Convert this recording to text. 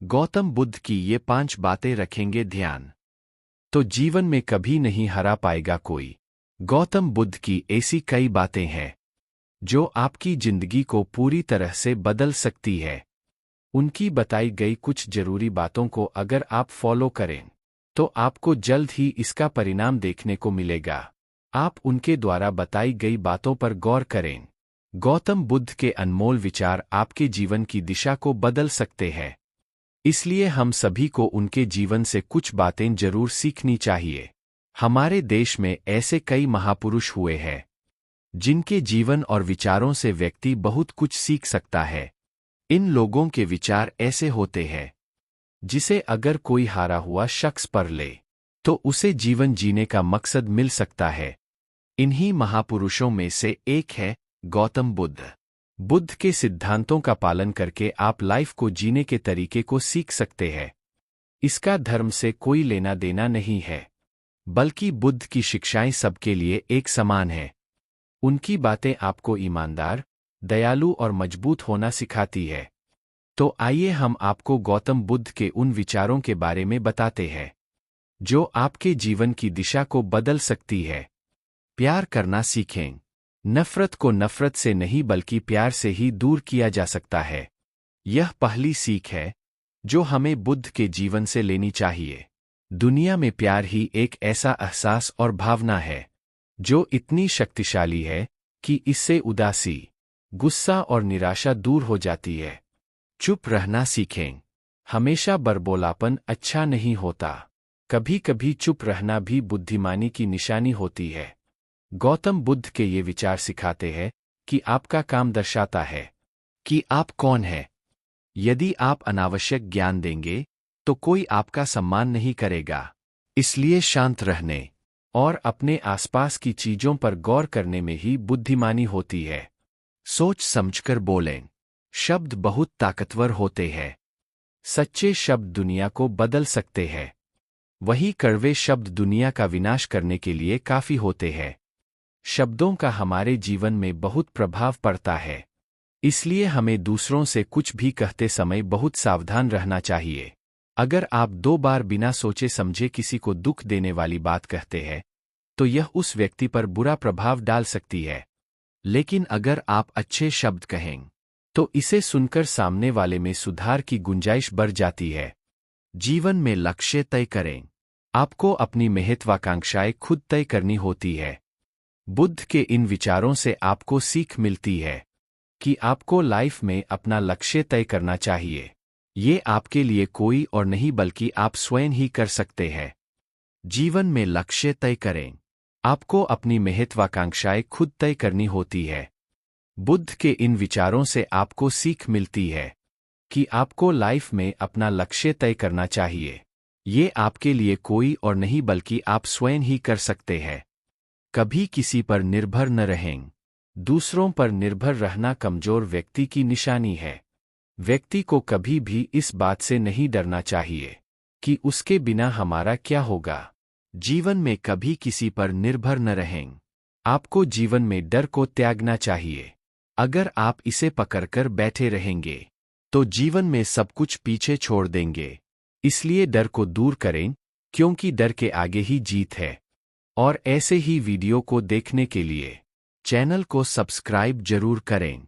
गौतम बुद्ध की ये 5 बातें रखेंगे ध्यान, तो जीवन में कभी नहीं हरा पाएगा कोई। गौतम बुद्ध की ऐसी कई बातें हैं जो आपकी जिंदगी को पूरी तरह से बदल सकती है। उनकी बताई गई कुछ जरूरी बातों को अगर आप फॉलो करें तो आपको जल्द ही इसका परिणाम देखने को मिलेगा। आप उनके द्वारा बताई गई बातों पर गौर करें। गौतम बुद्ध के अनमोल विचार आपके जीवन की दिशा को बदल सकते हैं। इसलिए हम सभी को उनके जीवन से कुछ बातें जरूर सीखनी चाहिए। हमारे देश में ऐसे कई महापुरुष हुए हैं जिनके जीवन और विचारों से व्यक्ति बहुत कुछ सीख सकता है। इन लोगों के विचार ऐसे होते हैं जिसे अगर कोई हारा हुआ शख्स पढ़ ले तो उसे जीवन जीने का मकसद मिल सकता है। इन्हीं महापुरुषों में से एक है गौतम बुद्ध। बुद्ध के सिद्धांतों का पालन करके आप लाइफ को जीने के तरीके को सीख सकते हैं। इसका धर्म से कोई लेना देना नहीं है, बल्कि बुद्ध की शिक्षाएं सबके लिए एक समान हैं। उनकी बातें आपको ईमानदार, दयालु और मजबूत होना सिखाती है। तो आइए हम आपको गौतम बुद्ध के उन विचारों के बारे में बताते हैं जो आपके जीवन की दिशा को बदल सकती है। प्यार करना सीखें। नफरत को नफरत से नहीं बल्कि प्यार से ही दूर किया जा सकता है। यह पहली सीख है जो हमें बुद्ध के जीवन से लेनी चाहिए। दुनिया में प्यार ही एक ऐसा एहसास और भावना है जो इतनी शक्तिशाली है कि इससे उदासी, गुस्सा और निराशा दूर हो जाती है। चुप रहना सीखें। हमेशा बड़बोलापन अच्छा नहीं होता। कभी कभी चुप रहना भी बुद्धिमानी की निशानी होती है। गौतम बुद्ध के ये विचार सिखाते हैं कि आपका काम दर्शाता है कि आप कौन हैं। यदि आप अनावश्यक ज्ञान देंगे तो कोई आपका सम्मान नहीं करेगा। इसलिए शांत रहने और अपने आसपास की चीजों पर गौर करने में ही बुद्धिमानी होती है। सोच समझकर बोलें। शब्द बहुत ताकतवर होते हैं। सच्चे शब्द दुनिया को बदल सकते हैं। वही कड़वे शब्द दुनिया का विनाश करने के लिए काफी होते हैं। शब्दों का हमारे जीवन में बहुत प्रभाव पड़ता है। इसलिए हमें दूसरों से कुछ भी कहते समय बहुत सावधान रहना चाहिए। अगर आप 2 बार बिना सोचे समझे किसी को दुख देने वाली बात कहते हैं तो यह उस व्यक्ति पर बुरा प्रभाव डाल सकती है। लेकिन अगर आप अच्छे शब्द कहें तो इसे सुनकर सामने वाले में सुधार की गुंजाइश बढ़ जाती है। जीवन में लक्ष्य तय करें। आपको अपनी महत्वाकांक्षाएं खुद तय करनी होती है। बुद्ध के इन विचारों से आपको सीख मिलती है कि आपको लाइफ में अपना लक्ष्य तय करना चाहिए। ये आपके लिए कोई और नहीं बल्कि आप स्वयं ही कर सकते हैं। जीवन में लक्ष्य तय करें। आपको अपनी महत्वाकांक्षाएं खुद तय करनी होती है। बुद्ध के इन विचारों से आपको सीख मिलती है कि आपको लाइफ में अपना लक्ष्य तय करना चाहिए। ये आपके लिए कोई और नहीं बल्कि आप स्वयं ही कर सकते हैं। कभी किसी पर निर्भर न रहें। दूसरों पर निर्भर रहना कमजोर व्यक्ति की निशानी है। व्यक्ति को कभी भी इस बात से नहीं डरना चाहिए कि उसके बिना हमारा क्या होगा। जीवन में कभी किसी पर निर्भर न रहें। आपको जीवन में डर को त्यागना चाहिए। अगर आप इसे पकड़कर बैठे रहेंगे तो जीवन में सब कुछ पीछे छोड़ देंगे। इसलिए डर को दूर करें, क्योंकि डर के आगे ही जीत है। और ऐसे ही वीडियो को देखने के लिए चैनल को सब्सक्राइब जरूर करें।